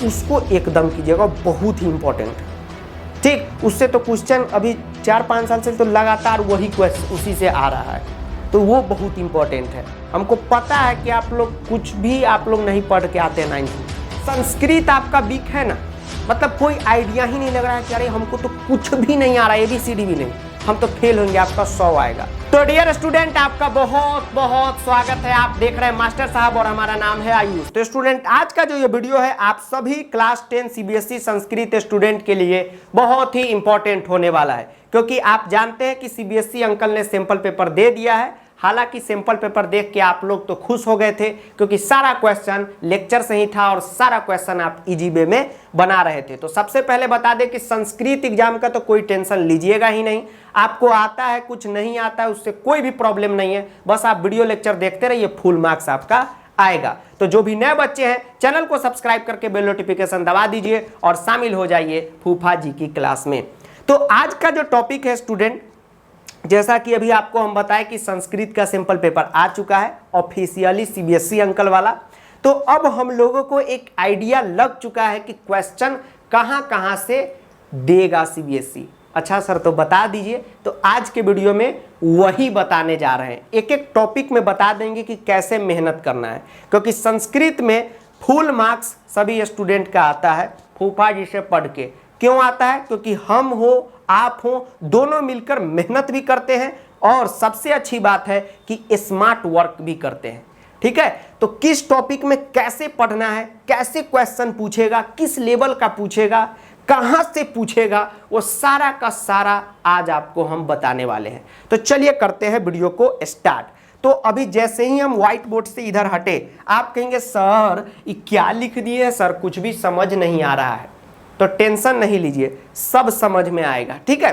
उसको एकदम कीजिएगा, बहुत ही इंपॉर्टेंट है। ठीक, उससे तो क्वेश्चन अभी 4-5 साल से तो लगातार वही क्वेश्चन उसी से आ रहा है, तो वो बहुत इंपॉर्टेंट है। हमको पता है कि आप लोग कुछ भी आप लोग नहीं पढ़ के आते हैं 9th में। संस्कृत आपका वीक है ना, मतलब कोई आइडिया ही नहीं लग रहा है कि अरे हमको तो कुछ भी नहीं आ रहा है, ABCD भी नहीं, हम तो फेल होंगे, आपका 100 आएगा। तो डियर स्टूडेंट, आपका बहुत बहुत स्वागत है। आप देख रहे हैं मास्टर साहब और हमारा नाम है आयुष। तो स्टूडेंट, आज का जो ये वीडियो है आप सभी क्लास 10 CBSE संस्कृत स्टूडेंट के लिए बहुत ही इंपॉर्टेंट होने वाला है, क्योंकि आप जानते हैं कि CBSE अंकल ने सैंपल पेपर दे दिया है। हालांकि सैंपल पेपर देख के आप लोग तो खुश हो गए थे, क्योंकि सारा क्वेश्चन लेक्चर से ही था और सारा क्वेश्चन आप इजी वे में बना रहे थे। तो सबसे पहले बता दें कि संस्कृत एग्जाम का तो कोई टेंशन लीजिएगा ही नहीं। आपको आता है, कुछ नहीं आता है, उससे कोई भी प्रॉब्लम नहीं है। बस आप वीडियो लेक्चर देखते रहिए, फुल मार्क्स आपका आएगा। तो जो भी नए बच्चे हैं, चैनल को सब्सक्राइब करके बेल नोटिफिकेशन दबा दीजिए और शामिल हो जाइए फूफा जी की क्लास में। तो आज का जो टॉपिक है स्टूडेंट, जैसा कि अभी आपको हम बताएं कि संस्कृत का सैंपल पेपर आ चुका है ऑफिशियली CBSE अंकल वाला। तो अब हम लोगों को एक आइडिया लग चुका है कि क्वेश्चन कहां कहां से देगा CBSE। अच्छा सर, तो बता दीजिए। तो आज के वीडियो में वही बताने जा रहे हैं, एक एक टॉपिक में बता देंगे कि कैसे मेहनत करना है, क्योंकि संस्कृत में फुल मार्क्स सभी स्टूडेंट का आता है फूफा जी से पढ़ के। क्यों आता है? क्योंकि हम हो आप हो, दोनों मिलकर मेहनत भी करते हैं और सबसे अच्छी बात है कि स्मार्ट वर्क भी करते हैं। ठीक है, तो किस टॉपिक में कैसे पढ़ना है, कैसे क्वेश्चन पूछेगा, किस लेवल का पूछेगा, कहां से पूछेगा, वो सारा का सारा आज आपको हम बताने वाले हैं। तो चलिए करते हैं वीडियो को स्टार्ट। तो अभी जैसे ही हम व्हाइट बोर्ड से इधर हटे, आप कहेंगे सर ये क्या लिख दिए है सर, कुछ भी समझ नहीं आ रहा है। तो टेंशन नहीं लीजिए, सब समझ में आएगा। ठीक है,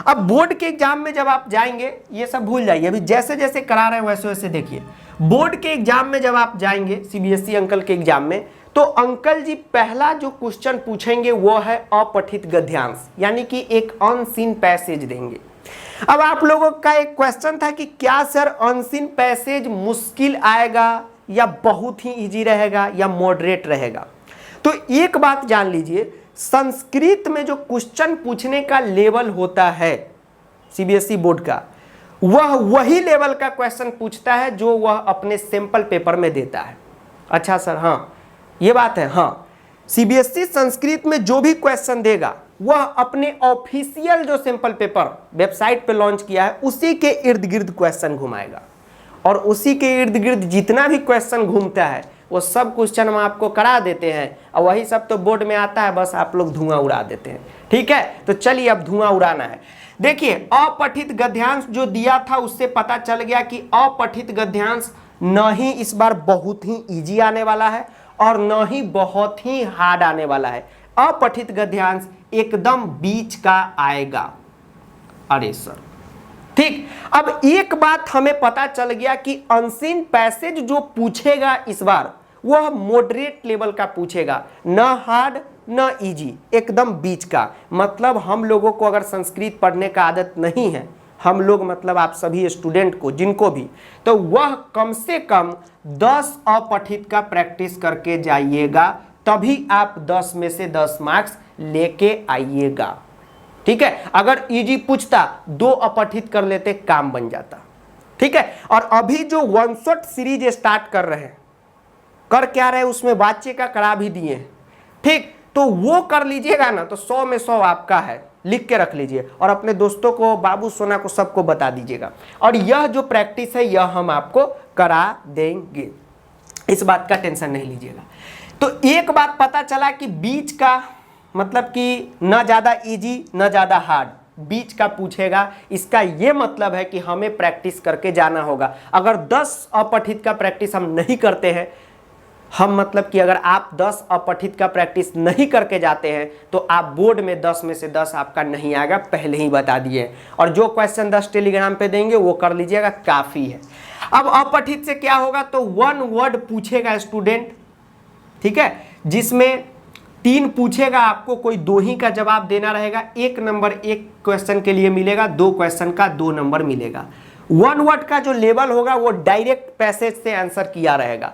अब बोर्ड के एग्जाम में जब आप जाएंगे, ये सब भूल जाइए, अभी जैसे जैसे करा रहे हैं वैसे वैसे देखिए। बोर्ड के एग्जाम में जब आप जाएंगे CBSE अंकल के एग्जाम में, तो अंकल जी पहला जो क्वेश्चन पूछेंगे वो है अपठित गद्यांश, यानी कि एक अनसीन पैसेज देंगे। अब आप लोगों का एक क्वेश्चन था कि क्या सर अनसीन पैसेज मुश्किल आएगा या बहुत ही इजी रहेगा या मॉडरेट रहेगा? तो एक बात जान लीजिए, संस्कृत में जो क्वेश्चन पूछने का लेवल होता है CBSE बोर्ड का, वह वही लेवल का क्वेश्चन पूछता है जो वह अपने सैंपल पेपर में देता है। अच्छा सर, हाँ ये बात है। हाँ, CBSE संस्कृत में जो भी क्वेश्चन देगा वह अपने ऑफिशियल जो सैंपल पेपर वेबसाइट पे लॉन्च किया है उसी के इर्द गिर्द क्वेश्चन घुमाएगा, और उसी के इर्द गिर्द जितना भी क्वेश्चन घूमता है वो सब क्वेश्चन हम आपको करा देते हैं, और वही सब तो बोर्ड में आता है, बस आप लोग धुआं उड़ा देते हैं। ठीक है, तो चलिए अब धुआं उड़ाना है। देखिए, अपठित गद्यांश जो दिया था उससे पता चल गया कि अपठित गद्यांश न ही इस बार बहुत ही इजी आने वाला है और न ही बहुत ही हार्ड आने वाला है। अपठित गद्यांश एकदम बीच का आएगा। अरे सर, ठीक। अब एक बात हमें पता चल गया कि अनसीन पैसेज जो पूछेगा इस बार वह मॉडरेट लेवल का पूछेगा, न हार्ड न इजी, एकदम बीच का। मतलब हम लोगों को अगर संस्कृत पढ़ने का आदत नहीं है, हम लोग मतलब आप सभी स्टूडेंट को जिनको भी, तो वह कम से कम 10 अपठित का प्रैक्टिस करके जाइएगा, तभी आप 10 में से 10 मार्क्स लेके आइएगा। ठीक है, अगर इजी पूछता 2 अपठित कर लेते, काम बन जाता। ठीक है, और अभी जो वन शॉट सीरीज स्टार्ट कर रहे हैं, कर क्या रहे, उसमें वाच्य का करा भी दिए हैं। ठीक, तो वो कर लीजिएगा ना, तो 100 में 100 आपका है, लिख के रख लीजिए और अपने दोस्तों को, बाबू सोना को, सबको बता दीजिएगा। और यह जो प्रैक्टिस है यह हम आपको करा देंगे, इस बात का टेंशन नहीं लीजिएगा। तो एक बात पता चला कि बीच का मतलब कि न ज़्यादा इजी न ज़्यादा हार्ड, बीच का पूछेगा। इसका ये मतलब है कि हमें प्रैक्टिस करके जाना होगा। अगर 10 अपठित का प्रैक्टिस हम नहीं करते हैं, हम मतलब कि अगर आप 10 अपठित का प्रैक्टिस नहीं करके जाते हैं तो आप बोर्ड में 10 में से 10 आपका नहीं आएगा, पहले ही बता दिए। और जो क्वेश्चन 10 टेलीग्राम पे देंगे वो कर लीजिएगा, काफ़ी है। अब अपठित से क्या होगा, तो 1 वर्ड पूछेगा स्टूडेंट। ठीक है, जिसमें 3 पूछेगा, आपको कोई 2 ही का जवाब देना रहेगा। 1 नंबर एक क्वेश्चन के लिए मिलेगा, 2 क्वेश्चन का 2 नंबर मिलेगा। 1 वर्ड का जो लेवल होगा वो डायरेक्ट पैसेज से आंसर किया रहेगा।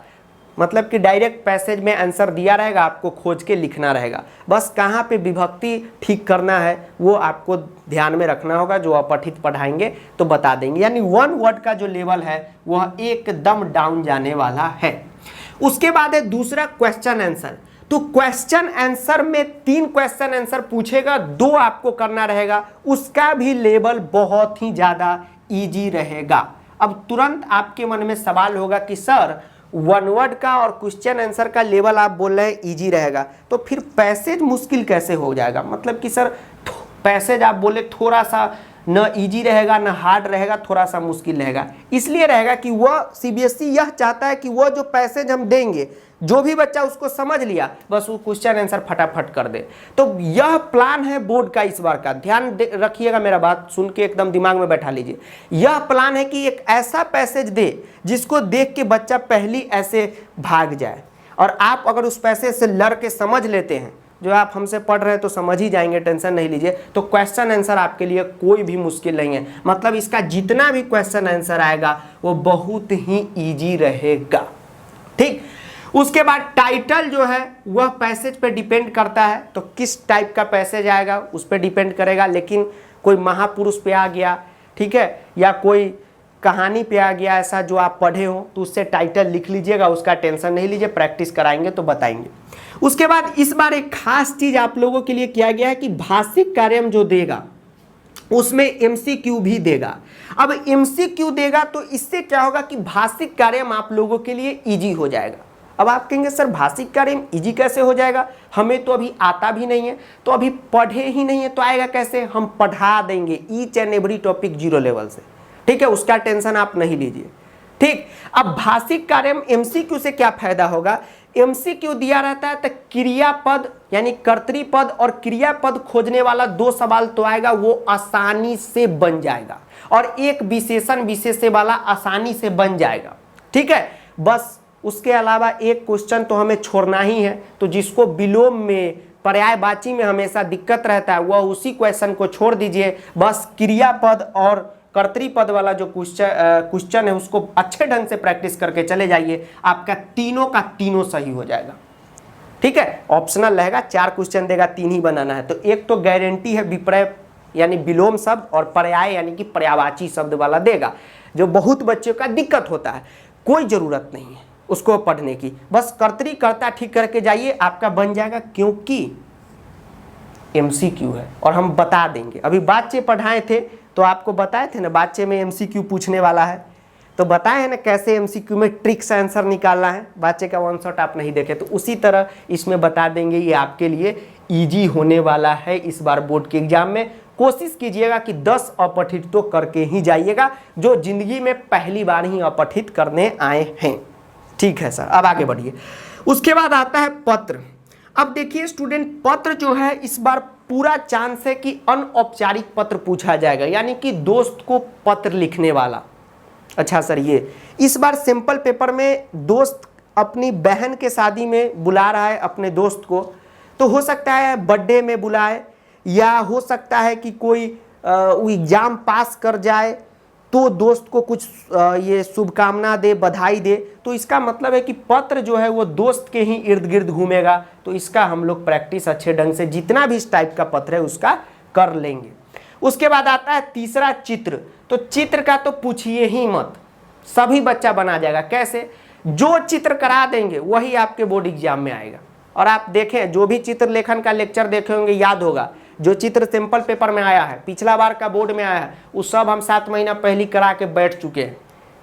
मतलब कि डायरेक्ट पैसेज में आंसर दिया रहेगा, आपको खोज के लिखना रहेगा। बस कहाँ पे विभक्ति ठीक करना है वो आपको ध्यान में रखना होगा, जो अपठित पढ़ाएंगे तो बता देंगे। यानी 1 वर्ड का जो लेवल है वह एकदम डाउन जाने वाला है। उसके बाद है दूसरा क्वेश्चन आंसर। तो क्वेश्चन आंसर में 3 क्वेश्चन आंसर पूछेगा, 2 आपको करना रहेगा, उसका भी लेवल बहुत ही ज़्यादा ईजी रहेगा। अब तुरंत आपके मन में सवाल होगा कि सर 1 वर्ड का और क्वेश्चन आंसर का लेवल आप बोल रहे हैं ईजी रहेगा, तो फिर पैसेज मुश्किल कैसे हो जाएगा? मतलब कि सर पैसेज आप बोले थोड़ा सा न ईजी रहेगा न हार्ड रहेगा, थोड़ा सा मुश्किल रहेगा। इसलिए रहेगा कि वह सीबीएसई यह चाहता है कि वह जो पैसेज हम देंगे, जो भी बच्चा उसको समझ लिया बस वो क्वेश्चन आंसर फटाफट कर दे। तो यह प्लान है बोर्ड का इस बार का, ध्यान रखिएगा, मेरा बात सुन के एकदम दिमाग में बैठा लीजिए। यह प्लान है कि एक ऐसा पैसेज दे जिसको देख के बच्चा पहली ऐसे भाग जाए, और आप अगर उस पैसेज से लड़ के समझ लेते हैं, जो आप हमसे पढ़ रहे हैं तो समझ ही जाएंगे, टेंशन नहीं लीजिए, तो क्वेश्चन आंसर आपके लिए कोई भी मुश्किल नहीं है। मतलब इसका जितना भी क्वेश्चन आंसर आएगा वो बहुत ही ईजी रहेगा। ठीक, उसके बाद टाइटल जो है वह पैसेज पे डिपेंड करता है, तो किस टाइप का पैसेज आएगा उस पर डिपेंड करेगा। लेकिन कोई महापुरुष पे आ गया, ठीक है, या कोई कहानी पे आ गया ऐसा जो आप पढ़े हो, तो उससे टाइटल लिख लीजिएगा, उसका टेंशन नहीं लीजिए, प्रैक्टिस कराएंगे तो बताएंगे। उसके बाद इस बार एक खास चीज आप लोगों के लिए किया गया है कि भाषिक कार्यम जो देगा उसमें एमसीक्यू भी देगा। अब एमसीक्यू देगा तो इससे क्या होगा कि भाषिक कार्यम आप लोगों के लिए इजी हो जाएगा। अब आप कहेंगे सर भाषिक कार्यम इजी कैसे हो जाएगा, हमें तो अभी आता भी नहीं है, तो अभी पढ़े ही नहीं है, तो आएगा कैसे? हम पढ़ा देंगे each and every topic 0 level से, ठीक है, उसका टेंशन आप नहीं लीजिए। ठीक, अब भाषिक कार्यम एमसीक्यू से क्या फायदा होगा? एमसीक्यू दिया रहता है तो क्रियापद यानी कर्तृपद और क्रियापद खोजने वाला 2 सवाल तो आएगा, वो आसानी से बन जाएगा, और एक विशेषण विशेष्य वाला आसानी से बन जाएगा। ठीक है, बस उसके अलावा एक क्वेश्चन तो हमें छोड़ना ही है, तो जिसको विलोम में पर्यायवाची में हमेशा दिक्कत रहता है वह उसी क्वेश्चन को छोड़ दीजिए। बस क्रियापद और कर्तृपद वाला जो क्वेश्चन है उसको अच्छे ढंग से प्रैक्टिस करके चले जाइए, आपका तीनों का तीनों सही हो जाएगा। ठीक है, ऑप्शनल रहेगा, 4 क्वेश्चन देगा, 3 ही बनाना है। तो एक तो गारंटी है विपर्य यानी विलोम शब्द और पर्याय यानी कि पर्यायवाची शब्द वाला देगा, जो बहुत बच्चों का दिक्कत होता है। कोई जरूरत नहीं है उसको पढ़ने की, बस कर्ता ठीक करके जाइए, आपका बन जाएगा, क्योंकि एमसीक्यू है और हम बता देंगे। अभी बाच्चे पढ़ाए थे तो आपको बताए थे ना, बाच्चे में एमसीक्यू पूछने वाला है, तो बताए हैं ना कैसे एमसीक्यू में ट्रिक्स आंसर निकालना है। बाच्चे का 1 शॉट आप नहीं देखे, तो उसी तरह इसमें बता देंगे। ये आपके लिए इजी होने वाला है इस बार बोर्ड के एग्जाम में। कोशिश कीजिएगा कि 10 अपठित तो करके ही जाइएगा, जो जिंदगी में पहली बार ही अपठित करने आए हैं। ठीक है सर, अब आगे बढ़िए। उसके बाद आता है पत्र। अब देखिए स्टूडेंट, पत्र जो है इस बार पूरा चांस है कि अनौपचारिक पत्र पूछा जाएगा, यानी कि दोस्त को पत्र लिखने वाला। अच्छा सर, ये इस बार सिंपल पेपर में दोस्त अपनी बहन के शादी में बुला रहा है अपने दोस्त को, तो हो सकता है बर्थडे में बुलाए, या हो सकता है कि कोई एग्जाम पास कर जाए तो दोस्त को कुछ ये शुभकामना दे, बधाई दे। तो इसका मतलब है कि पत्र जो है वो दोस्त के ही इर्द गिर्द घूमेगा, तो इसका हम लोग प्रैक्टिस अच्छे ढंग से जितना भी इस टाइप का पत्र है उसका कर लेंगे। उसके बाद आता है तीसरा चित्र। तो चित्र का तो पूछिए ही मत, सभी बच्चा बना जाएगा। कैसे? जो चित्र करा देंगे वही आपके बोर्ड एग्जाम में आएगा। और आप देखें, जो भी चित्र लेखन का लेक्चर देखे होंगे याद होगा, जो चित्र सिंपल पेपर में आया है, पिछला बार का बोर्ड में आया है, वो सब हम 7 महीना पहले करा के बैठ चुके हैं,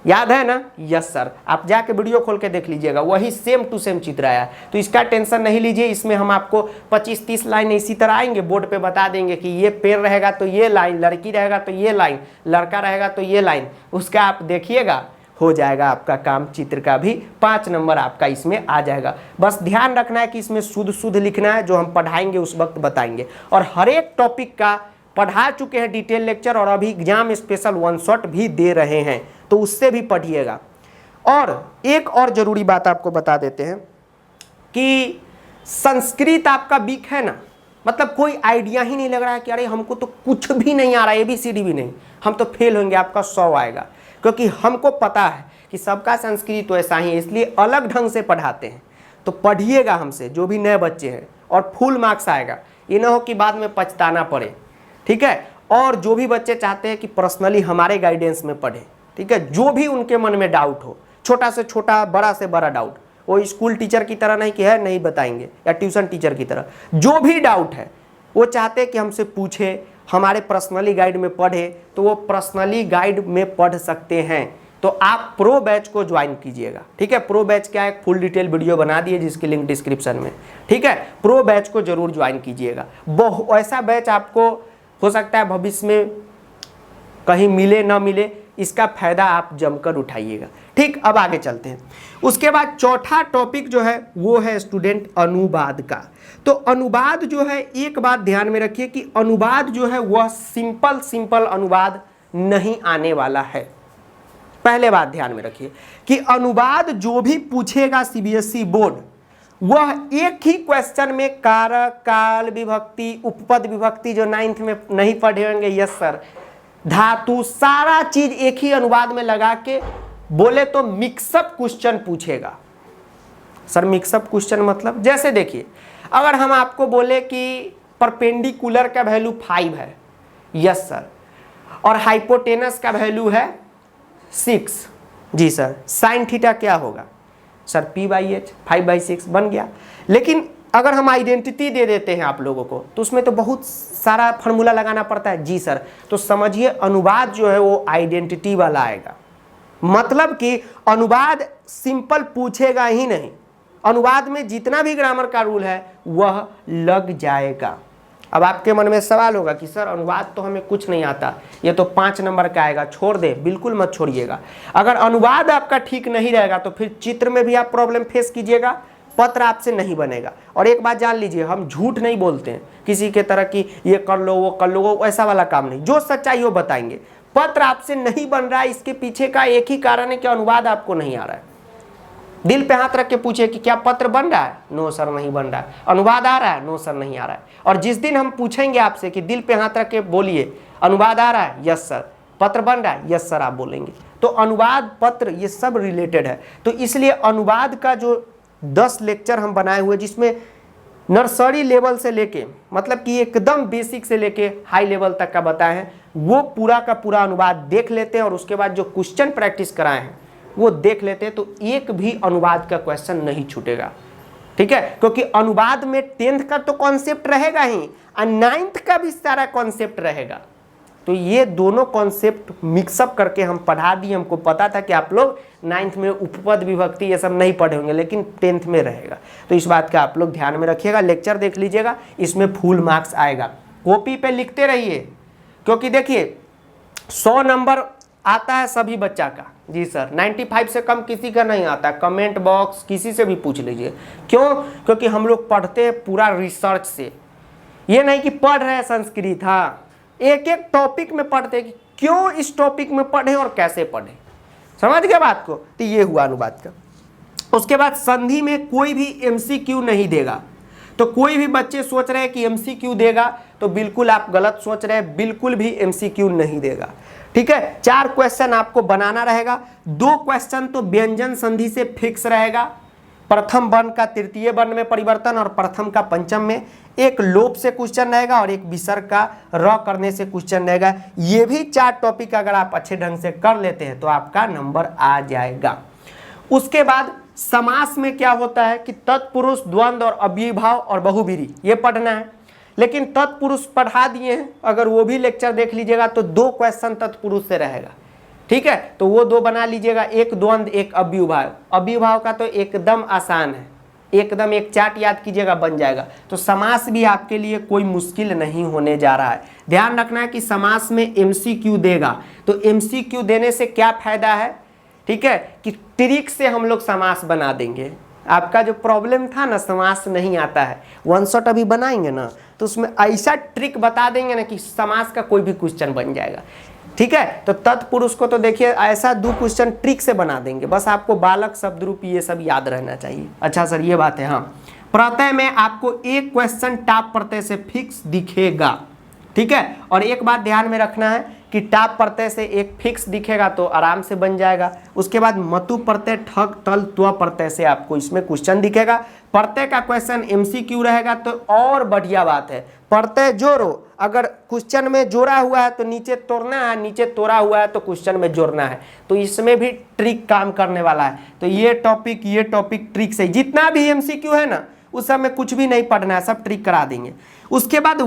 याद है ना? यस सर, आप जाके वीडियो खोल के देख लीजिएगा, वही सेम टू सेम चित्र आया। तो इसका टेंशन नहीं लीजिए, इसमें हम आपको 25-30 लाइन इसी तरह आएंगे, बोर्ड पे बता देंगे कि ये पेड़ रहेगा तो ये लाइन, लड़की रहेगा तो ये लाइन, लड़का रहेगा तो ये लाइन, उसका आप देखिएगा, हो जाएगा आपका काम। चित्र का भी 5 नंबर आपका इसमें आ जाएगा। बस ध्यान रखना है कि इसमें शुद्ध लिखना है, जो हम पढ़ाएंगे उस वक्त बताएंगे। और हर एक टॉपिक का पढ़ा चुके हैं डिटेल लेक्चर, और अभी एग्जाम स्पेशल 1 शॉट भी दे रहे हैं, तो उससे भी पढ़िएगा। और एक और जरूरी बात आपको बता देते हैं कि संस्कृत आपका वीक है ना, मतलब कोई आइडिया ही नहीं लग रहा है कि अरे हमको तो कुछ भी नहीं आ रहा है, ABCD भी नहीं, हम तो फेल होंगे, आपका 100 आएगा। क्योंकि हमको पता है कि सबका संस्कृत वैसा ही है, इसलिए अलग ढंग से पढ़ाते हैं। तो पढ़िएगा हमसे, जो भी नए बच्चे हैं, और फुल मार्क्स आएगा। ये ना हो कि बाद में पछताना पड़े, ठीक है। और जो भी बच्चे चाहते हैं कि पर्सनली हमारे गाइडेंस में पढ़े, ठीक है, जो भी उनके मन में डाउट हो, छोटा से छोटा, बड़ा से बड़ा डाउट, वो स्कूल टीचर की तरह नहीं कि है नहीं बताएंगे, या ट्यूशन टीचर की तरह, जो भी डाउट है वो चाहते हैं कि हमसे पूछे, हमारे पर्सनली गाइड में पढ़े, तो वो पर्सनली गाइड में पढ़ सकते हैं। तो आप प्रो बैच को ज्वाइन कीजिएगा, ठीक है। प्रो बैच क्या है, फुल डिटेल वीडियो बना दिए जिसकी लिंक डिस्क्रिप्शन में, ठीक है। प्रो बैच को जरूर ज्वाइन कीजिएगा। ऐसा बैच आपको हो सकता है भविष्य में कहीं मिले ना मिले, इसका फायदा आप जमकर उठाइएगा, ठीक। अब आगे चलते हैं। उसके बाद चौथा टॉपिक जो है वो है स्टूडेंट अनुवाद का। तो अनुवाद जो है, एक बात ध्यान में रखिए कि अनुवाद जो है वह सिंपल अनुवाद नहीं आने वाला है। पहले बात ध्यान में रखिए कि अनुवाद जो भी पूछेगा सीबीएसई बोर्ड, वह एक ही क्वेश्चन में कारक, काल, विभक्ति, उपपद विभक्ति जो 9th में नहीं पढ़े होंगे, यस सर, धातु, सारा चीज एक ही अनुवाद में लगा के बोले तो मिक्सअप क्वेश्चन पूछेगा। सर मिक्सअप क्वेश्चन मतलब, जैसे देखिए, अगर हम आपको बोले कि परपेंडिकुलर का वैल्यू 5 है, यस सर, और हाइपोटेनस का वैल्यू है 6, जी सर, साइन थीटा क्या होगा सर, p/h, 5/6 बन गया। लेकिन अगर हम आइडेंटिटी दे देते हैं आप लोगों को, तो उसमें तो बहुत सारा फॉर्मूला लगाना पड़ता है, जी सर। तो समझिए अनुवाद जो है वो आइडेंटिटी वाला आएगा। मतलब कि अनुवाद सिंपल पूछेगा ही नहीं, अनुवाद में जितना भी ग्रामर का रूल है वह लग जाएगा। अब आपके मन में सवाल होगा कि सर अनुवाद तो हमें कुछ नहीं आता, ये तो 5 नंबर का आएगा, छोड़ दे। बिल्कुल मत छोड़िएगा। अगर अनुवाद आपका ठीक नहीं रहेगा तो फिर चित्र में भी आप प्रॉब्लम फेस कीजिएगा, पत्र आपसे नहीं बनेगा। और एक बात जान लीजिए, हम झूठ नहीं बोलते हैं किसी के तरह कि ये कर लो वो कर लो, वो ऐसा वाला काम नहीं। जो सच्चाई वो बताएंगे। पत्र आपसे नहीं बन रहा है, इसके पीछे का एक ही कारण है कि अनुवाद आपको नहीं आ रहा है। दिल पे हाथ रख के पूछे कि क्या पत्र बन रहा है, नो सर नहीं बन रहा है। अनुवाद आ रहा है, नो सर नहीं आ रहा है। और जिस दिन हम पूछेंगे आपसे कि दिल पे हाथ रख के बोलिए अनुवाद आ रहा है, यस सर, पत्र बन रहा है, यस सर, आप बोलेंगे। तो अनुवाद, पत्र, ये सब रिलेटेड है। तो इसलिए अनुवाद का जो 10 लेक्चर हम बनाए हुए, जिसमें नर्सरी लेवल से लेके, मतलब कि एकदम बेसिक से लेके हाई लेवल तक का बताए हैं, वो पूरा का पूरा अनुवाद देख लेते हैं। और उसके बाद जो क्वेश्चन प्रैक्टिस कराए हैं वो देख लेते हैं, तो एक भी अनुवाद का क्वेश्चन नहीं छूटेगा, ठीक है। क्योंकि अनुवाद में 10th का तो कॉन्सेप्ट रहेगा ही, और 9th का भी सारा कॉन्सेप्ट रहेगा। तो ये दोनों कॉन्सेप्ट मिक्सअप करके हम पढ़ा दिए। हमको पता था कि आप लोग 9th में उपपद विभक्ति ये सब नहीं पढ़े होंगे, लेकिन 10th में रहेगा। तो इस बात का आप लोग ध्यान में रखिएगा। लेक्चर देख लीजिएगा, इसमें फुल मार्क्स आएगा। कॉपी पे लिखते रहिए, क्योंकि देखिए 100 नंबर आता है सभी बच्चा का, जी सर, 95 से कम किसी का नहीं आता। कमेंट बॉक्स किसी से भी पूछ लीजिए। क्यों? क्योंकि हम लोग पढ़ते हैं पूरा रिसर्च से, ये नहीं कि पढ़ रहे हैं संस्कृत, हाँ, एक एक टॉपिक में पढ़ते हैं कि क्यों इस टॉपिक में पढ़े और कैसे पढ़े। समझ गए बात को? तो ये हुआ अनुवाद का। उसके बाद संधि में कोई भी MCQ नहीं देगा। तो कोई भी बच्चे सोच रहे हैं कि MCQ देगा, तो बिल्कुल आप गलत सोच रहे हैं, बिल्कुल भी MCQ नहीं देगा, ठीक है। 4 क्वेश्चन आपको बनाना रहेगा। 2 क्वेश्चन तो व्यंजन संधि से फिक्स रहेगा, प्रथम वर्ण का तृतीय वर्ण में परिवर्तन और प्रथम का पंचम में। एक लोप से क्वेश्चन रहेगा और एक विसर्ग का र करने से क्वेश्चन रहेगा। ये भी 4 टॉपिक अगर आप अच्छे ढंग से कर लेते हैं तो आपका नंबर आ जाएगा। उसके बाद समास में क्या होता है कि तत्पुरुष, द्वंद्व और अव्ययीभाव और बहुव्रीहि, ये पढ़ना है। लेकिन तत्पुरुष पढ़ा दिए हैं, अगर वो भी लेक्चर देख लीजिएगा तो 2 क्वेश्चन तत्पुरुष से रहेगा, ठीक है। तो वो 2 बना लीजिएगा, एक द्वंद्व एक अव्ययीभाव। अव्ययीभाव का तो एकदम आसान है, एकदम एक चार्ट याद कीजिएगा बन जाएगा। तो समास भी आपके लिए कोई मुश्किल नहीं होने जा रहा है। ध्यान रखना है कि समास में MCQ देगा। तो MCQ देने से क्या फायदा है, ठीक है, कि ट्रिक से हम लोग समास बना देंगे। आपका जो प्रॉब्लम था ना, समास नहीं आता है, 1 शॉट अभी बनाएंगे ना, तो उसमें ऐसा ट्रिक बता देंगे ना कि समास का कोई भी क्वेश्चन बन जाएगा, ठीक है। तो तत्पुरुष को तो देखिए ऐसा 2 क्वेश्चन ट्रिक से बना देंगे, बस आपको बालक, शब्द रूप, ये सब याद रहना चाहिए। अच्छा सर ये बात है, हाँ। प्रत्यय में आपको एक क्वेश्चन टाप प्रत्यय से फिक्स दिखेगा, ठीक है। और एक बात ध्यान में रखना है कि टाप प्रत्यय से एक फिक्स दिखेगा तो आराम से बन जाएगा। उसके बाद मतु प्रत्यय, ठग, तल, त्व प्रत्यय से आपको इसमें क्वेश्चन दिखेगा। प्रत्यय का क्वेश्चन एमसीक्यू रहेगा तो और बढ़िया बात है। प्रत्यय जोड़ो, अगर क्वेश्चन में जोड़ा हुआ है तो नीचे तोड़ना है, नीचे तोड़ा हुआ है तो क्वेश्चन में जोड़ना है। तो इसमें भी ट्रिक काम करने वाला है। तो ये टॉपिक ट्रिक से, जितना भी एमसीक्यू है ना उस सब में कुछ भी नहीं पढ़ना है, सब ट्रिक करा देंगे। उसके बाद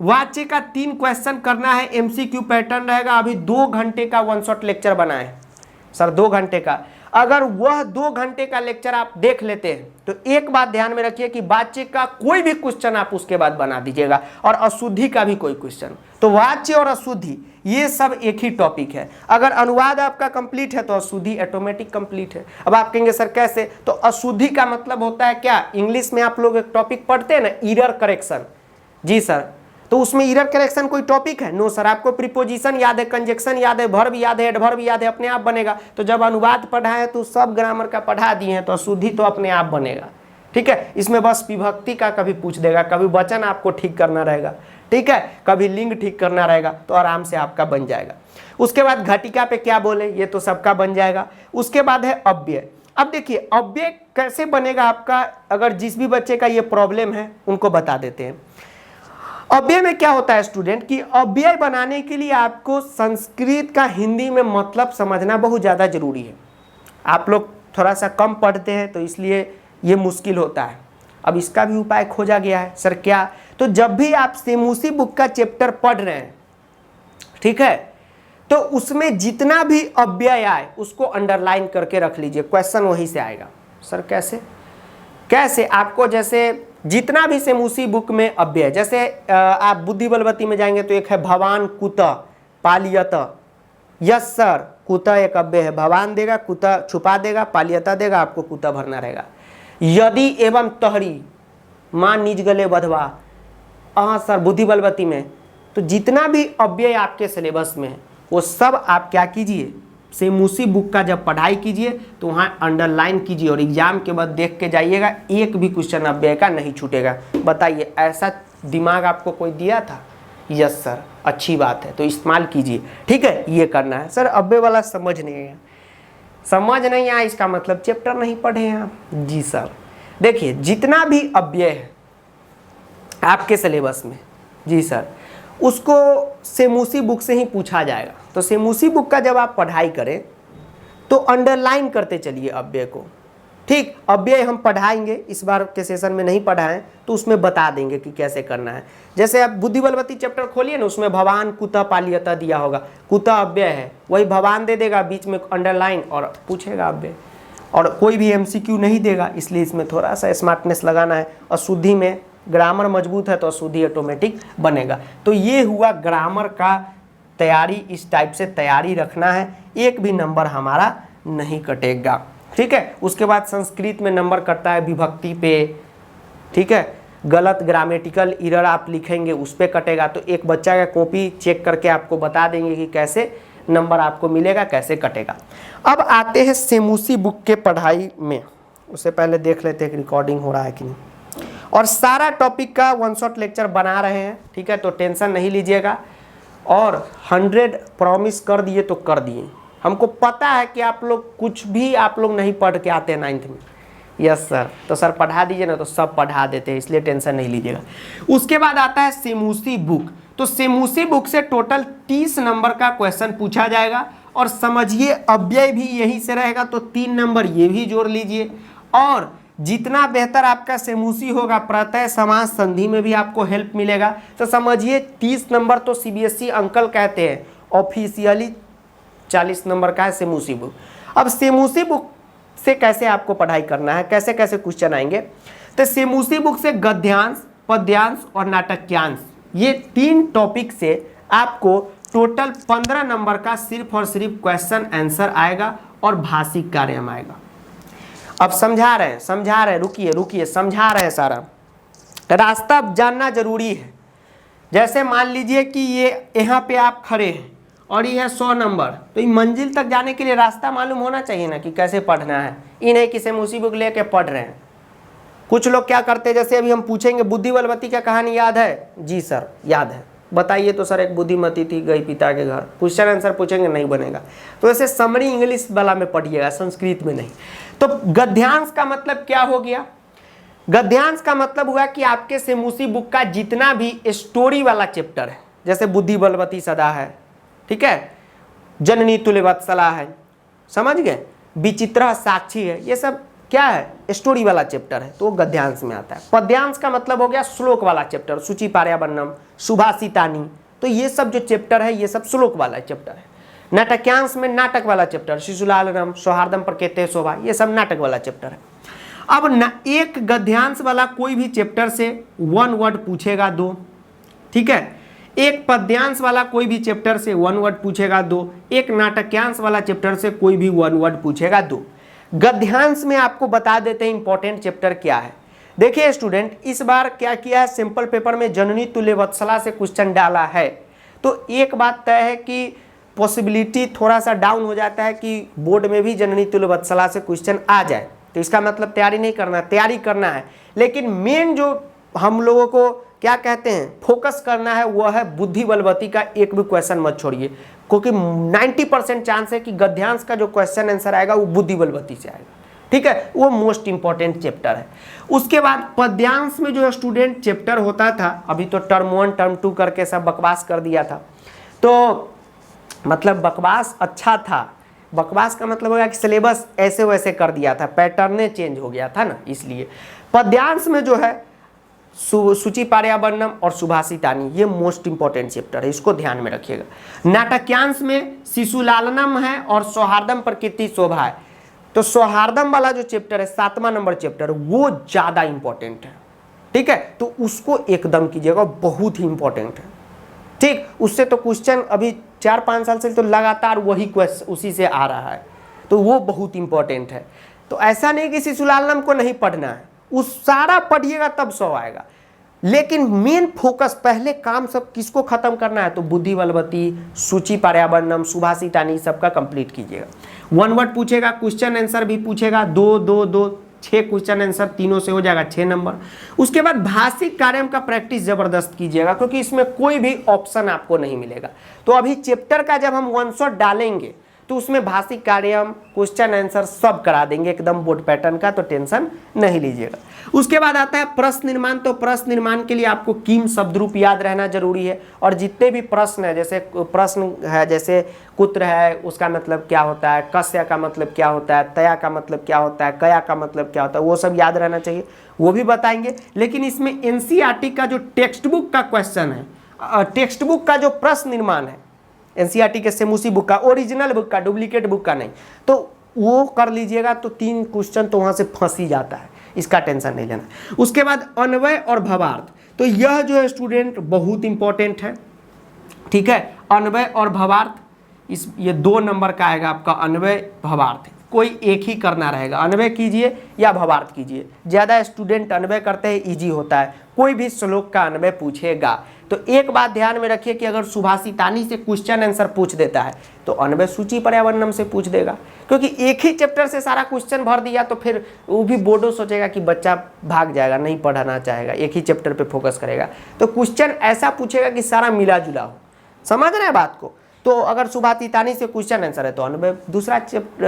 वाच्य का 3 क्वेश्चन करना है, एमसीक्यू पैटर्न रहेगा। अभी 2 घंटे का वन शॉट लेक्चर बना है सर, 2 घंटे का। अगर वह 2 घंटे का लेक्चर आप देख लेते हैं तो एक बात ध्यान में रखिए कि वाच्य का कोई भी क्वेश्चन आप उसके बाद बना दीजिएगा, और अशुद्धि का भी कोई क्वेश्चन। तो वाच्य और अशुद्धि ये सब एक ही टॉपिक है। अगर अनुवाद आपका कंप्लीट है तो अशुद्धि ऑटोमेटिक कंप्लीट है। अब आप कहेंगे सर कैसे, तो अशुद्धि का मतलब होता है क्या, इंग्लिश में आप लोग एक टॉपिक पढ़ते हैं ना, एरर करेक्शन। जी सर, तो उसमें एरर करेक्शन कोई टॉपिक है? No sir. आपको प्रीपोजिशन याद है, कंजक्शन याद है, वर्ब याद है, एडवर्ब याद है, अपने आप बनेगा। तो जब अनुवाद पढ़ा है तो सब ग्रामर का पढ़ा दिए हैं तो अशुद्धि तो अपने आप बनेगा। ठीक है, इसमें बस विभक्ति का कभी पूछ देगा, कभी वचन आपको ठीक करना रहेगा, ठीक है, कभी लिंग ठीक करना रहेगा, तो आराम से आपका बन जाएगा। उसके बाद घटिका पे क्या बोले, ये तो सबका बन जाएगा। उसके बाद है अव्यय। अब देखिए अव्यय कैसे बनेगा आपका, अगर जिस भी बच्चे का ये प्रॉब्लम है उनको बता देते हैं। अव्यय में क्या होता है स्टूडेंट, कि अव्यय बनाने के लिए आपको संस्कृत का हिंदी में मतलब समझना बहुत ज़्यादा जरूरी है। आप लोग थोड़ा सा कम पढ़ते हैं तो इसलिए ये मुश्किल होता है। अब इसका भी उपाय खोजा गया है। सर क्या, तो जब भी आप सेमूसी बुक का चैप्टर पढ़ रहे हैं, ठीक है, तो उसमें जितना भी अव्यय आए उसको अंडरलाइन करके रख लीजिए, क्वेश्चन वहीं से आएगा। सर कैसे आपको, जैसे जितना भी सेमूसी बुक में अव्यय, जैसे आप बुद्धि बलवती में जाएंगे तो एक है भवान कुत पालियत, यस सर, कुत एक अव्यय है, भवान देगा, कुत छुपा देगा, पालियता देगा, आपको कुत भरना रहेगा। यदि एवं तहरी, मां निज गले बधवा, हाँ सर बुद्धि बलवती में। तो जितना भी अव्यय आपके सिलेबस में है वो सब आप क्या कीजिए, सेमूसी बुक का जब पढ़ाई कीजिए तो वहाँ अंडरलाइन कीजिए, और एग्जाम के बाद देख के जाइएगा, एक भी क्वेश्चन अव्यय का नहीं छूटेगा। बताइए ऐसा दिमाग आपको कोई दिया था? यस सर, अच्छी बात है, तो इस्तेमाल कीजिए। ठीक है, ये करना है। सर अव्यय वाला समझ नहीं आया, इसका मतलब चैप्टर नहीं पढ़े हैं आप। जी सर, देखिए जितना भी अव्यय है आपके सिलेबस में, जी सर, उसको सेमूसी बुक से ही पूछा जाएगा। तो सेमूसी बुक का जब आप पढ़ाई करें तो अंडरलाइन करते चलिए अव्यय को। ठीक, अव्यय हम पढ़ाएंगे, इस बार के सेशन में नहीं पढ़ाएं तो उसमें बता देंगे कि कैसे करना है। जैसे आप बुद्धि बलवती चैप्टर खोलिए ना, उसमें भवान कुता पालियता दिया होगा, कुता अव्यय है, वही भवान दे देगा, बीच में अंडरलाइन और पूछेगा अव्यय, और कोई भी एमसीक्यू नहीं देगा, इसलिए इसमें थोड़ा सा स्मार्टनेस लगाना है। अशुद्धि में ग्रामर मजबूत है तो अशुद्धि ऑटोमेटिक बनेगा। तो ये हुआ ग्रामर का तैयारी, इस टाइप से तैयारी रखना है, एक भी नंबर हमारा नहीं कटेगा। ठीक है, उसके बाद संस्कृत में नंबर कटता है विभक्ति पे। ठीक है, गलत ग्रामेटिकल एरर आप लिखेंगे उस पे कटेगा। तो एक बच्चा का कॉपी चेक करके आपको बता देंगे कि कैसे नंबर आपको मिलेगा, कैसे कटेगा। अब आते हैं सेमूसी बुक के पढ़ाई में, उससे पहले देख लेते हैं कि रिकॉर्डिंग हो रहा है कि नहीं। और सारा टॉपिक का वन शॉट लेक्चर बना रहे हैं, ठीक है, तो टेंशन नहीं लीजिएगा। और 100 प्रॉमिस कर दिए तो कर दिए। हमको पता है कि आप लोग कुछ भी आप लोग नहीं पढ़ के आते हैं 9th में। यस सर, तो सर पढ़ा दीजिए ना, तो सब पढ़ा देते हैं, इसलिए टेंशन नहीं लीजिएगा। उसके बाद आता है सेमूसी बुक। तो सेमूसी बुक से टोटल 30 नंबर का क्वेश्चन पूछा जाएगा। और समझिए अव्यय भी यहीं से रहेगा, तो 3 नंबर ये भी जोड़ लीजिए। और जितना बेहतर आपका सेमूसी होगा, प्रत्यय समास संधि में भी आपको हेल्प मिलेगा। तो समझिए 30 नंबर तो सीबीएसई अंकल कहते हैं, ऑफिशियली 40 नंबर का है सेमूसी बुक। अब सेमूसी बुक से कैसे आपको पढ़ाई करना है, कैसे कैसे क्वेश्चन आएंगे, तो सेमूसी बुक से गद्यांश, पद्यांश और नाटक्यांश, ये 3 टॉपिक से आपको टोटल 15 नंबर का सिर्फ और सिर्फ क्वेश्चन आंसर आएगा और भाषिक कार्य में आएगा। अब समझा रहे हैं, रुकिए समझा रहे हैं सारा। रास्ता जानना जरूरी है। जैसे मान लीजिए कि ये यहाँ पे आप खड़े हैं और ये है 100 नंबर, तो ये मंजिल तक जाने के लिए रास्ता मालूम होना चाहिए ना कि कैसे पढ़ना है। ये नहीं कि सेमूसी बुक लेके पढ़ रहे हैं। कुछ लोग क्या करते हैं, जैसे अभी हम पूछेंगे बुद्धि बलवती का कहानी याद है? जी सर याद है। बताइए तो सर एक बुद्धिमती थी गई पिता के घर, क्वेश्चन आंसर पूछेंगे नहीं बनेगा। तो ऐसे समरी इंग्लिश वाला में पढ़िएगा, संस्कृत में नहीं। तो गद्यांश का मतलब क्या हो गया? गद्यांश का मतलब हुआ कि आपके सेमूसी बुक का जितना भी स्टोरी वाला चैप्टर है, जैसे बुद्धि बलवती सदा है, ठीक है, जननी तुल्यवत्सला है, समझ गए, विचित्र साक्षी है, ये सब क्या है? स्टोरी वाला चैप्टर है, तो वो गद्यांश में आता है। पद्यांश का मतलब हो गया श्लोक वाला चैप्टर, सूची पार्यावरणम, सुभाषितानी, तो ये सब जो चैप्टर है ये सब श्लोक वाला चैप्टर है। नाटक्यांश में नाटक वाला चैप्टर, शिशुलालनम, सौहार्दम प्रकृते शोभा, ये सब नाटक वाला चैप्टर है। अब एक गद्यांश वाला कोई भी चैप्टर से 1 वर्ड पूछेगा 2, ठीक है। एक पद्यांश वाला कोई भी चैप्टर से 1 वर्ड पूछेगा 2, एक नाटक्यांश वाला चैप्टर से कोई भी 1 वर्ड पूछेगा 2। गद्यांश में आपको बता देते हैं इंपॉर्टेंट चैप्टर क्या है। देखिए स्टूडेंट, इस बार क्या किया है, सिंपल पेपर में जननी तुल्यवत्सला से क्वेश्चन डाला है, तो एक बात तय है कि पॉसिबिलिटी थोड़ा सा डाउन हो जाता है कि बोर्ड में भी जननी तुल्यवत्सला से क्वेश्चन आ जाए, तो इसका मतलब तैयारी नहीं करना, तैयारी करना है, लेकिन मेन जो हम लोगों को क्या कहते हैं फोकस करना है वह है बुद्धि बलवती का एक भी क्वेश्चन मत छोड़िए, क्योंकि 90% चांस है कि गद्यांश का जो क्वेश्चन आंसर आएगा वो बुद्धि बलवती से आएगा, ठीक है, वो मोस्ट इंपॉर्टेंट चैप्टर है। उसके बाद पद्यांश में जो स्टूडेंट चैप्टर होता था, अभी तो टर्म 1 टर्म 2 करके सब बकवास कर दिया था, तो मतलब बकवास अच्छा था, बकवास का मतलब होगा कि सिलेबस ऐसे वैसे कर दिया था, पैटर्न चेंज हो गया था ना, इसलिए पद्यांश में जो है सूची पार्यावरणम और सुभाषितानी, ये मोस्ट इंपॉर्टेंट चैप्टर है, इसको ध्यान में रखिएगा। नाटक्यांश में शिशुलालनम है और सौहार्दम प्रकृति शोभा है, तो सौहार्दम वाला जो चैप्टर है 7वां नंबर चैप्टर, वो ज्यादा इंपॉर्टेंट है, ठीक है, तो उसको एकदम कीजिएगा, बहुत ही इंपॉर्टेंट है, ठीक। उससे तो क्वेश्चन अभी 4-5 साल से तो लगातार वही क्वेश्चन उसी से आ रहा है, तो वो बहुत इंपॉर्टेंट है। तो ऐसा नहीं कि शिशुलालनम को नहीं पढ़ना है, उस सारा पढ़िएगा तब 100 आएगा, लेकिन मेन फोकस पहले काम सब किसको खत्म करना है, तो बुद्धि बलवती, सूची पार्यावरणम, सुभाषितानी सबका कंप्लीट कीजिएगा। 1 वर्ड पूछेगा, क्वेश्चन आंसर भी पूछेगा, 2 2 2 6 क्वेश्चन आंसर तीनों से हो जाएगा 6 नंबर। उसके बाद भाषिक कार्य का प्रैक्टिस जबरदस्त कीजिएगा, क्योंकि इसमें कोई भी ऑप्शन आपको नहीं मिलेगा। तो अभी चैप्टर का जब हम 1 शॉट डालेंगे तो उसमें भाषिक कार्य, क्वेश्चन आंसर सब करा देंगे एकदम बोर्ड पैटर्न का, तो टेंशन नहीं लीजिएगा। उसके बाद आता है प्रश्न निर्माण, तो प्रश्न निर्माण के लिए आपको कीम शब्द रूप याद रहना जरूरी है, और जितने भी प्रश्न है, जैसे प्रश्न है जैसे कुत्र है उसका मतलब क्या होता है, कस्य का मतलब क्या होता है, तया का मतलब क्या होता है, कया का मतलब क्या होता है, वो सब याद रहना चाहिए, वो भी बताएंगे। लेकिन इसमें एनसीईआरटी का जो टेक्स्ट बुक का क्वेश्चन है, टेक्स्ट बुक का जो प्रश्न निर्माण है, एनसीईआरटी के सेमूसी बुक का, ओरिजिनल बुक का, डुप्लीकेट बुक का नहीं, तो वो कर लीजिएगा, तो 3 क्वेश्चन तो वहाँ से फंस ही जाता है, इसका टेंशन नहीं लेना। उसके बाद अन्वय और भावार्थ, तो यह जो है स्टूडेंट बहुत इंपॉर्टेंट है, ठीक है, अन्वय और भावार्थ, ये 2 नंबर का आएगा आपका अन्वय भावार्थ, कोई एक ही करना रहेगा, अन्वय कीजिए या भावार्थ कीजिए। ज़्यादा स्टूडेंट अन्वय करते हैं, इजी होता है, कोई भी श्लोक का अन्वय पूछेगा तो एक बात ध्यान में रखिए कि अगर सुभाषितानी से क्वेश्चन आंसर पूछ देता है तो अन्वय सूची पर्यावरणम से पूछ देगा, क्योंकि एक ही चैप्टर से सारा क्वेश्चन भर दिया तो फिर वो भी बोर्डो सोचेगा कि बच्चा भाग जाएगा, नहीं पढ़ना चाहेगा, एक ही चैप्टर पे फोकस करेगा, तो क्वेश्चन ऐसा पूछेगा कि सारा मिला जुला हो, समझ रहे हैं बात को। तो अगर सुभाषितानी से क्वेश्चन आंसर है तो अन्वय दूसरा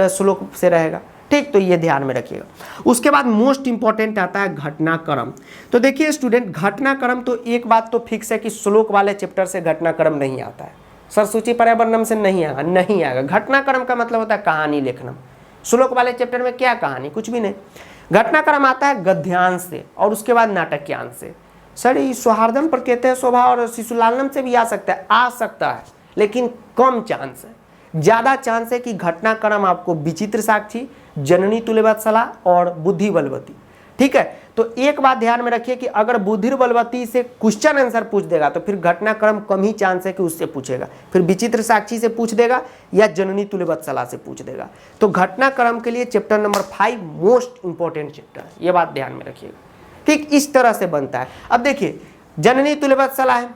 श्लोक से रहेगा, ठीक, तो ये ध्यान में रखिएगा। उसके बाद मोस्ट इंपॉर्टेंट आता है घटनाक्रम। तो देखिए स्टूडेंट, घटनाक्रम तो एक बात तो फिक्स है कि श्लोक वाले चैप्टर से घटनाक्रम नहीं आता है, सर सूची पर्यावरणम से नहीं आएगा, नहीं आएगा। घटनाक्रम का मतलब होता है कहानी लेखना, श्लोक वाले चैप्टर में क्या कहानी, कुछ भी नहीं। घटनाक्रम आता है गद्यांश से और उसके बाद नाटक्यांश से। सर ये सौहार्दम प्रकृति शोभा और शिशुलालनम से भी आ सकता है, लेकिन कम चांस है। ज़्यादा चांस है कि घटनाक्रम आपको विचित्र साक्षी, जननी तुल्यवत्सला और बुद्धि बलवती, ठीक है। तो एक बात ध्यान में रखिए कि अगर बुद्धि बलवती से क्वेश्चन आंसर पूछ देगा तो फिर घटनाक्रम कम ही चांस है कि उससे पूछेगा, फिर विचित्र साक्षी से पूछ देगा या जननी तुल्यवत्सला से पूछ देगा। तो घटनाक्रम के लिए chapter number 5 most important chapter है, ये बात ध्यान में रखिएगा, ठीक, इस तरह से बनता है। अब देखिए जननी तुल्यवत्सला है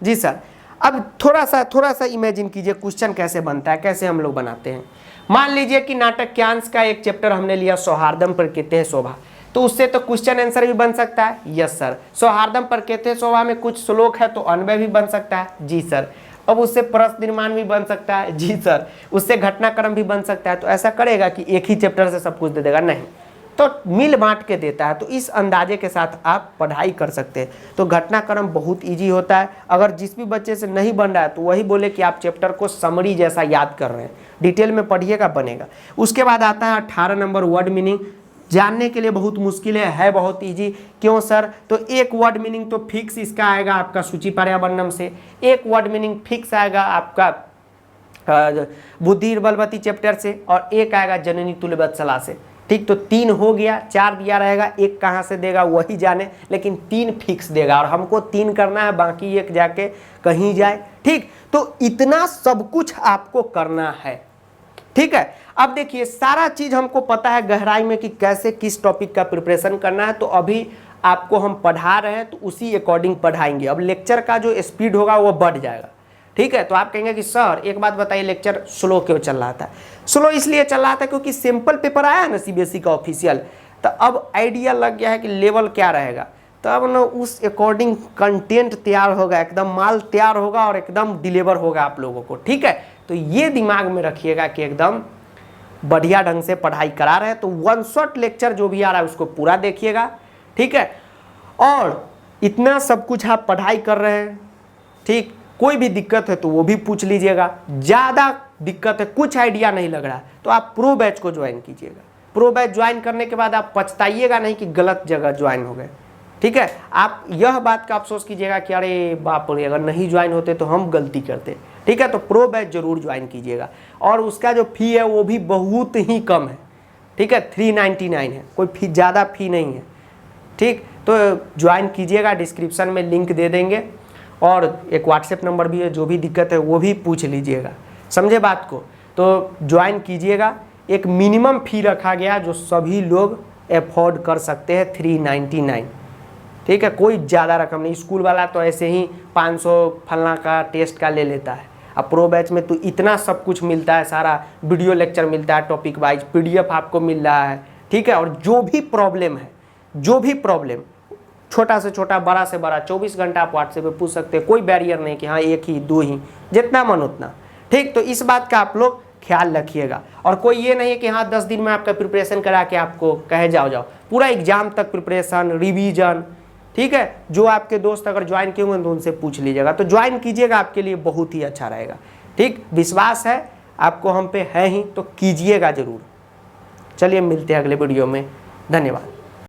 जी सर, अब थोड़ा सा इमेजिन कीजिए क्वेश्चन कैसे बनता है, कैसे हम लोग बनाते हैं। मान लीजिए कि नाटक्यांश का एक चैप्टर हमने लिया सौहार्दम प्रकृति शोभा, तो उससे तो क्वेश्चन आंसर भी बन सकता है। Yes sir. सौहार्दम पर कहते शोभा में कुछ श्लोक है तो अन्वय भी बन सकता है। जी सर। अब उससे प्रश्न निर्माण भी बन सकता है। जी सर। उससे घटनाक्रम भी बन सकता है। तो ऐसा करेगा कि एक ही चैप्टर से सब कुछ दे देगा? नहीं, तो मिल बांट के देता है। तो इस अंदाजे के साथ आप पढ़ाई कर सकते हैं। तो घटनाक्रम बहुत इजी होता है। अगर जिस भी बच्चे से नहीं बन रहा है तो वही बोले कि आप चैप्टर को समरी जैसा याद कर रहे हैं, डिटेल में पढ़िएगा, बनेगा। उसके बाद आता है 18 नंबर वर्ड मीनिंग। जानने के लिए बहुत मुश्किल है बहुत इजी। क्यों सर? तो एक वर्ड मीनिंग तो फिक्स इसका आएगा आपका सूची पर्यावरणम से, एक वर्ड मीनिंग फिक्स आएगा आपका बुद्धि बलवती चैप्टर से, और एक आएगा जननी तुल्य वत्सला से। ठीक, तो 3 हो गया, 4 दिया रहेगा, एक कहाँ से देगा वही जाने, लेकिन 3 फिक्स देगा और हमको 3 करना है, बाकी एक जाके कहीं जाए। ठीक, तो इतना सब कुछ आपको करना है। ठीक है, अब देखिए सारा चीज हमको पता है गहराई में कि कैसे किस टॉपिक का प्रिपरेशन करना है। तो अभी आपको हम पढ़ा रहे हैं तो उसी अकॉर्डिंग पढ़ाएंगे। अब लेक्चर का जो स्पीड होगा वो बढ़ जाएगा। ठीक है, तो आप कहेंगे कि सर एक बात बताइए, लेक्चर स्लो क्यों चल रहा था? स्लो इसलिए चल रहा था क्योंकि सिंपल पेपर आया है ना सीबीएसई का ऑफिशियल, तो अब आइडिया लग गया है कि लेवल क्या रहेगा। तो अब ना उस अकॉर्डिंग कंटेंट तैयार होगा, एकदम माल तैयार होगा और एकदम डिलीवर होगा आप लोगों को। ठीक है, तो ये दिमाग में रखिएगा कि एकदम बढ़िया ढंग से पढ़ाई करा रहे हैं। तो 1 शॉट लेक्चर जो भी आ रहा है उसको पूरा देखिएगा। ठीक है, और इतना सब कुछ आप पढ़ाई कर रहे हैं। ठीक, कोई भी दिक्कत है तो वो भी पूछ लीजिएगा। ज़्यादा दिक्कत है, कुछ आइडिया नहीं लग रहा है, तो आप प्रो बैच को ज्वाइन कीजिएगा। प्रो बैच ज्वाइन करने के बाद आप पछताइएगा नहीं कि गलत जगह ज्वाइन हो गए। ठीक है, आप यह बात का अफसोस कीजिएगा कि अरे बाप रे, अगर नहीं ज्वाइन होते तो हम गलती करते। ठीक है, तो प्रो बैच जरूर ज्वाइन कीजिएगा, और उसका जो फी है वो भी बहुत ही कम है। ठीक है, 399 है, कोई फी ज़्यादा फी नहीं है। ठीक, तो ज्वाइन कीजिएगा, डिस्क्रिप्शन में लिंक दे देंगे, और एक व्हाट्सएप नंबर भी है, जो भी दिक्कत है वो भी पूछ लीजिएगा। समझे बात को? तो ज्वाइन कीजिएगा। एक मिनिमम फ़ी रखा गया जो सभी लोग अफोर्ड कर सकते हैं, 399। ठीक है, कोई ज़्यादा रकम नहीं। स्कूल वाला तो ऐसे ही 500 फलना का टेस्ट का ले लेता है। अब प्रो बैच में तो इतना सब कुछ मिलता है, सारा वीडियो लेक्चर मिलता है, टॉपिक वाइज PDF आपको मिल रहा है। ठीक है, और जो भी प्रॉब्लम है, जो भी प्रॉब्लम, छोटा से छोटा बड़ा से बड़ा, 24 घंटा आप व्हाट्सएप पे पूछ सकते हैं। कोई बैरियर नहीं कि हाँ एक ही 2 ही, जितना मन उतना। ठीक, तो इस बात का आप लोग ख्याल रखिएगा। और कोई ये नहीं है कि हाँ 10 दिन में आपका प्रिपरेशन करा के आपको कहे जाओ, पूरा एग्जाम तक प्रिपरेशन, रिवीजन। ठीक है, जो आपके दोस्त अगर ज्वाइन किए होंगे तो उनसे पूछ लीजिएगा। तो ज्वाइन कीजिएगा, आपके लिए बहुत ही अच्छा रहेगा। ठीक, विश्वास है आपको हम पे है ही, तो कीजिएगा ज़रूर। चलिए मिलते हैं अगले वीडियो में। धन्यवाद।